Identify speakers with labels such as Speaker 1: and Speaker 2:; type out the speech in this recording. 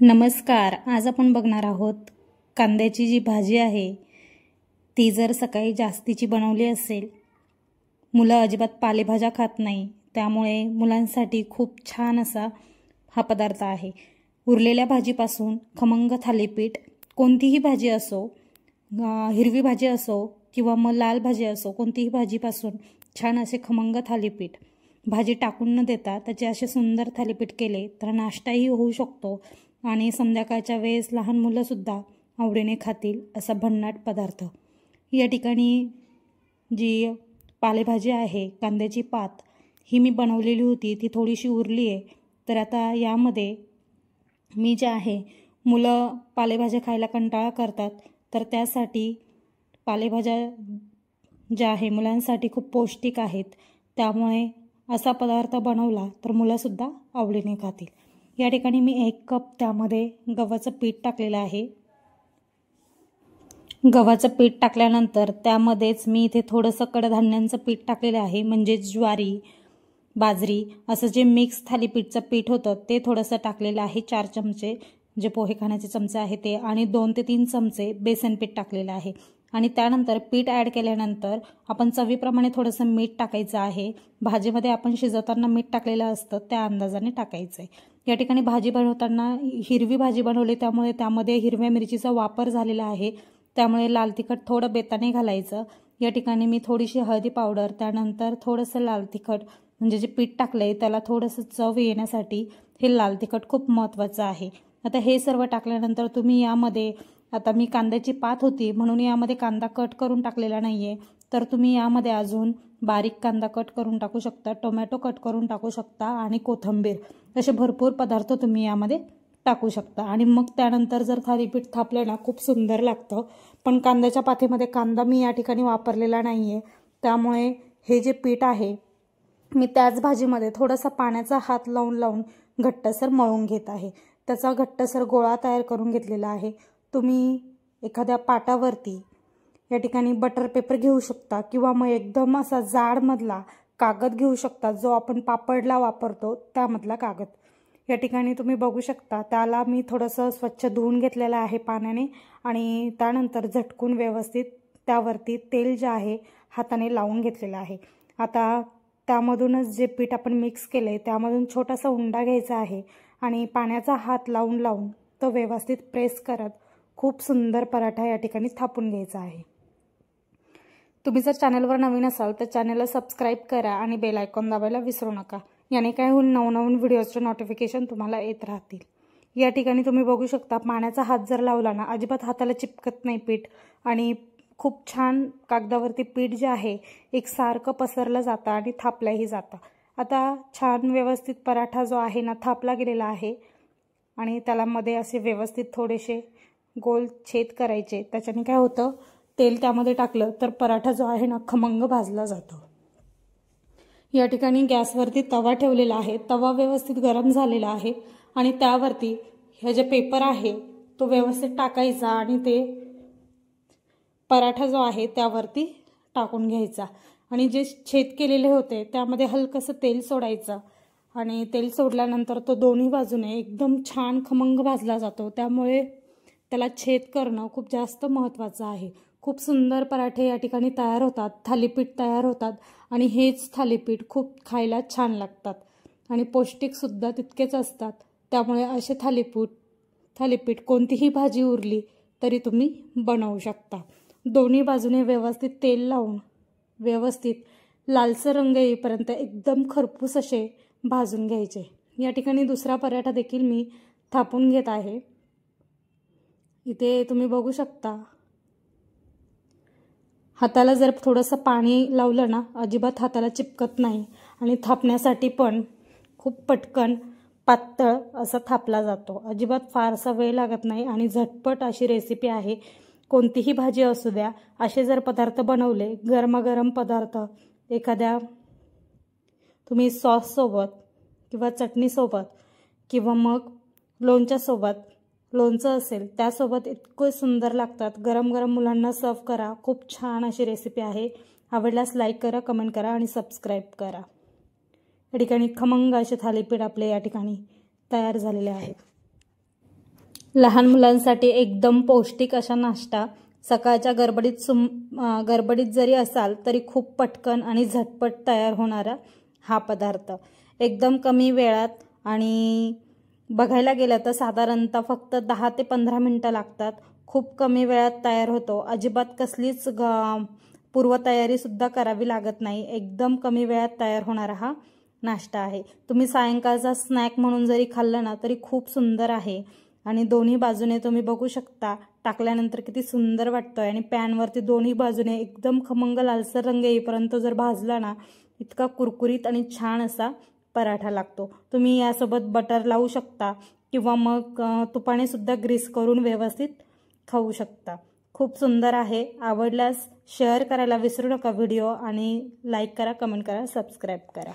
Speaker 1: नमस्कार. आज आपण बघणार आहोत कांद्याची जी भाजी आहे ती जर सकाळी जास्तीची बनवली असेल, मुलं अजिबात पालेभाज्या खात नाही, त्यामुळे मुलांसाठी खूप छान असा हा पदार्थ आहे। उरलेल्या भाजीपासून खमंग थालीपीठ, कोणतीही भाजी असो, हिरवी भाजी असो किंवा मग लाल भाजी असो, कोणतीही भाजीपासून छान असे खमंग थालीपीठ भाजी टाकून न देता त्याचे असे सुंदर थालीपीठ केले तर नाश्ताही होऊ शकतो आणि संध्याकाळच्या वेळेस लहान मुलं सुद्धा आवडीने खातील असा भन्नाट पदार्थ। या ठिकाणी जी पालेभाजी आहे, कांद्याची पात, ही मी बनवलेली होती, ती थोडीशी उरली आहे। तर आता यामध्ये मी जे आहे, मुलं पालेभाज्या खायला कंटाळा करतात, तर त्यासाठी पालेभाज्या ज्या आहे मुलांसाठी खूप पौष्टिक आहेत, त्यामुळे असा पदार्थ बनवला तर मुलंसुद्धा आवडीने खातील। या ठिकाणी मी 1 कप त्यामध्ये गव्हाचं पीठ टाकलेलं आहे। गव्हाचं पीठ टाकल्यानंतर त्यामध्येच मी इथे थोडंसं कडधान्यांचं पीठ टाकलेलं आहे, म्हणजे ज्वारी, बाजरी असं जे मिक्स थालीपीठचं पीठ होतं ते थोडंसं टाकलेलं आहे। 4 चमचे जे पोहे खाण्याचे चमचे आहे ते, आणि 2 ते 3 चमचे बेसन पीठ टाकलेलं आहे। आणि त्यानंतर पीठ ॲड केल्यानंतर आपण चवीप्रमाणे थोडंसं मीठ टाकायचं आहे। भाजीमध्ये आपण शिजवताना मीठ टाकलेलं असतं, त्या अंदाजाने टाकायचं आहे। या ठिकाणी भाजी बनवताना हिरवी भाजी बनवली, त्यामुळे त्यामध्ये हिरव्या मिरचीचा वापर झालेला आहे, त्यामुळे लाल तिखट थोडं बेताने घालायचं। या ठिकाणी मी थोडीशी हळदी पावडर, त्यानंतर थोडंसं लाल तिखट, म्हणजे जे पीठ टाकलंय त्याला थोडंसं चव येण्यासाठी हे लाल तिखट खूप महत्त्वाचं आहे। आता हे सर्व टाकल्यानंतर तुम्ही यामध्ये, आता मी कांद्याची पात होती म्हणून यामध्ये कांदा कट करून टाकलेला नाहीये, तर तुम्ही यामध्ये अजून बारीक कांदा कट करून टाकू शकता, टोमॅटो कट करून टाकू शकता आणि कोथिंबीर, असे भरपूर पदार्थ तुम्ही यामध्ये टाकू शकता। आणि मग त्यानंतर जर थालीपीठ थापलं ना, खूप सुंदर लागतं। पण कांद्याच्या पातीमध्ये कांदा मी या ठिकाणी वापरलेला नाहीये, त्यामुळे हे जे पीठ आहे मी त्याच भाजीमध्ये थोडासा पाण्याचा हात लावून घट्टसर मळून घेत आहे। त्याचा घट्टसर गोळा तयार करून घेतलेला आहे। तुम्ही एखाद्या पाटावरती या ठिकाणी बटर पेपर घेऊ शकता किंवा मग एकदम असा जाडमधला कागद घेऊ शकता, जो आपण पापडला वापरतो त्यामधला कागद। या ठिकाणी तुम्ही बघू शकता, त्याला मी थोडंसं स्वच्छ धुवून घेतलेलं आहे पाण्याने, आणि त्यानंतर झटकून व्यवस्थित त्यावरती तेल जे आहे हाताने लावून घेतलेलं आहे। आता त्यामधूनच जे पीठ आपण मिक्स केले त्यामधून छोटासा उंडा घ्यायचा आहे आणि पाण्याचा हात लावून तो व्यवस्थित प्रेस करत खूप सुंदर पराठा या ठिकाणी थापून घ्यायचा आहे। तुम्ही जर चॅनलवर नवीन असाल तर चॅनलला सबस्क्राईब करा आणि बेल आयकॉन दाबायला विसरू नका, याने काय होईल, नवनवीन व्हिडिओजचे नोटिफिकेशन तुम्हाला येत राहतील। या ठिकाणी तुम्ही बघू शकता, पाण्याचा हात जर लावला ना, अजिबात हाताला चिपकत नाही पीठ, आणि खूप छान कागदावरती पीठ जे आहे एकसारखं पसरलं जातं आणि थापलंही जातं। आता छान व्यवस्थित पराठा जो आहे ना थापला गेलेला आहे, आणि त्याला मध्ये असे व्यवस्थित थोडेसे गोल छेद करायचे। त्याच्याने काय होतं, तेल त्यामध्ये टाकलं तर पराठा जो आहे ना खमंग भाजला जातो। या ठिकाणी गॅसवरती तवा ठेवलेला आहे, तवा व्यवस्थित गरम झालेला आहे, आणि त्यावरती हे जे पेपर आहे तो व्यवस्थित टाकायचा आणि ते पराठा जो आहे त्यावरती टाकून घ्यायचा, आणि जे छेद केलेले होते त्यामध्ये हलकंसं तेल सोडायचं, आणि तेल सोडल्यानंतर तो दोन्ही बाजूने एकदम छान खमंग भाजला जातो, त्यामुळे त्याला छेद करणं खूप जास्त महत्त्वाचं आहे। खूप सुंदर पराठे या ठिकाणी तयार होतात, थालीपीठ तयार होतात, आणि हेच थालीपीठ खूप खायला छान लागतात आणि पौष्टिकसुद्धा तितकेच असतात। त्यामुळे असे थालीपीठ कोणतीही भाजी उरली तरी तुम्ही बनवू शकता। दोन्ही बाजूने व्यवस्थित तेल लावून व्यवस्थित लालसर रंग येईपर्यंत एकदम खरपूस असे भाजून घ्यायचे। या ठिकाणी दुसरा पराठा देखील मी थापून घेत आहे। इथे तुम्ही बघू शकता, हाताला जर थोडंसं पाणी लावलं ना, अजिबात हाताला चिपकत नाही, आणि थापण्यासाठी पण खूप पटकन पातळ असा थापला जातो। अजिबात फारसा वेळ लागत नाही आणि झटपट अशी रेसिपी आहे। कोणतीही भाजी असू द्या, असे जर पदार्थ बनवले, गरमागरम पदार्थ एखाद्या तुम्ही सॉससोबत किंवा चटणीसोबत किंवा मग लोणच्यासोबत, लोणचं असेल त्यासोबत इतके सुंदर लागतात। गरम गरम मुलांना सर्व करा। खूप छान अशी रेसिपी आहे। आवडल्यास लाईक करा, कमेंट करा आणि सबस्क्राईब करा। या ठिकाणी खमंग असे थालीपीठ आपले या ठिकाणी तयार झालेले आहेत। लहान मुलांसाठी एकदम पौष्टिक असा नाश्ता, सकाळच्या गडबडीत जरी असाल तरी खूप पटकन आणि झटपट तयार होणारा हा पदार्थ, एकदम कमी वेळात आणि बघायला गेलं तर साधारणतः फक्त 10 ते 15 मिनिटं लागतात. खूप कमी वेळात तयार होतो. अजिबात कसलीच पूर्वतयारीसुद्धा करावी लागत नाही. एकदम कमी वेळात तयार होणारा हा नाश्ता आहे. तुम्ही सायंकाळचा स्नॅक म्हणून जरी खाल्लं ना तरी खूप सुंदर आहे. आणि दोन्ही बाजूने तुम्ही बघू शकता टाकल्यानंतर किती सुंदर वाटतोय. आणि पॅनवरती दोन्ही बाजूने एकदम खमंग लालसर रंग येईपर्यंत जर भाजला ना, इतका कुरकुरीत आणि छान असा पराठा लागतो. तुम्ही यासोबत बटर लावू शकता किंवा मग तुपाने सुद्धा ग्रीस करून व्यवस्थित खाऊ शकता. खूप सुंदर आहे. आवडल्यास शेअर करायला विसरू नका व्हिडिओ, आणि लाईक करा, कमेंट करा, सबस्क्राईब करा.